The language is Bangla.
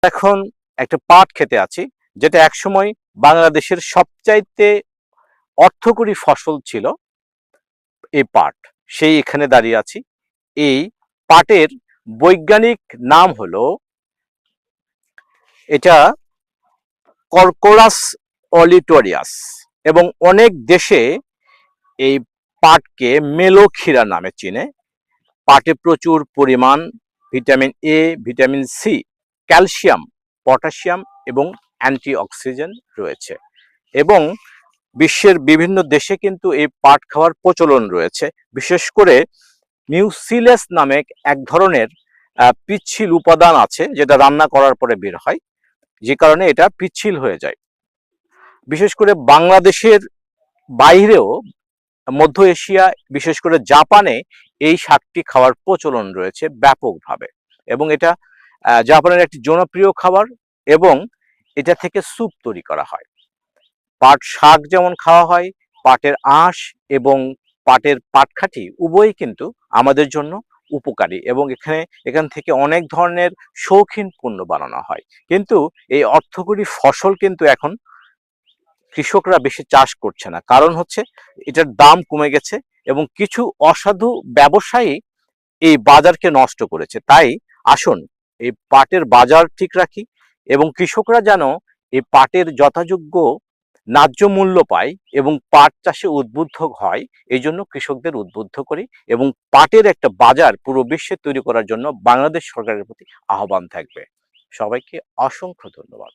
এখন একটা পাট খেতে আছি, যেটা একসময় বাংলাদেশের সবচাইতে অর্থকরী ফসল ছিল এই পাট। সেই এখানে দাঁড়িয়ে আছি। এই পাটের বৈজ্ঞানিক নাম হলো, এটা কর্কোরাস অলিটোরিয়াস, এবং অনেক দেশে এই পাটকে মেলোক্ষীরা নামে চিনে। পাটে প্রচুর পরিমাণ vitamin A, vitamin C, calcium, potassium এবং অ্যান্টিঅক্সিডেন্ট রয়েছে। এবং বিশ্বের বিভিন্ন দেশে কিন্তু এই পাট খাওয়ার প্রচলন রয়েছে। বিশেষ করে মিউসিলেস নামে এক ধরনের পিচ্ছিল উপাদান আছে, যেটা রান্না করার পরে বের হয়, যে কারণে এটা পিচ্ছিল হয়ে যায়। বিশেষ করে বাংলাদেশের বাইরেও, মধ্য এশিয়া, বিশেষ করে জাপানে এই শাকটি খাওয়ার প্রচলন রয়েছে ব্যাপকভাবে। এবং এটা জাপানের একটি জনপ্রিয় খাবার, এবং এটা থেকে স্যুপ তৈরি করা হয়। পাট শাক যেমন খাওয়া হয়, পাটের আঁশ এবং পাটের পাটকাঠি উভয়ই কিন্তু আমাদের জন্য উপকারী, এবং এখান থেকে অনেক ধরনের শৌখিন পণ্য বানানো হয়। কিন্তু এই অর্থকরী ফসল কিন্তু এখন কৃষকরা বেশি চাষ করছে না। কারণ হচ্ছে এটার দাম কমে গেছে, এবং কিছু অসাধু ব্যবসায়ী এই বাজারকে নষ্ট করেছে। তাই আসুন এই পাটের বাজার ঠিক রাখি, এবং কৃষকরা যেন এই পাটের যথাযোগ্য ন্যায্য মূল্য পায় এবং পাট চাষে উদ্বুদ্ধ হয়। এই জন্য কৃষকদের উদ্বুদ্ধ করি, এবং পাটের একটা বাজার পুরো বিশ্বে তৈরি করার জন্য বাংলাদেশ সরকারের প্রতি আহ্বান থাকবে। সবাইকে অসংখ্য ধন্যবাদ।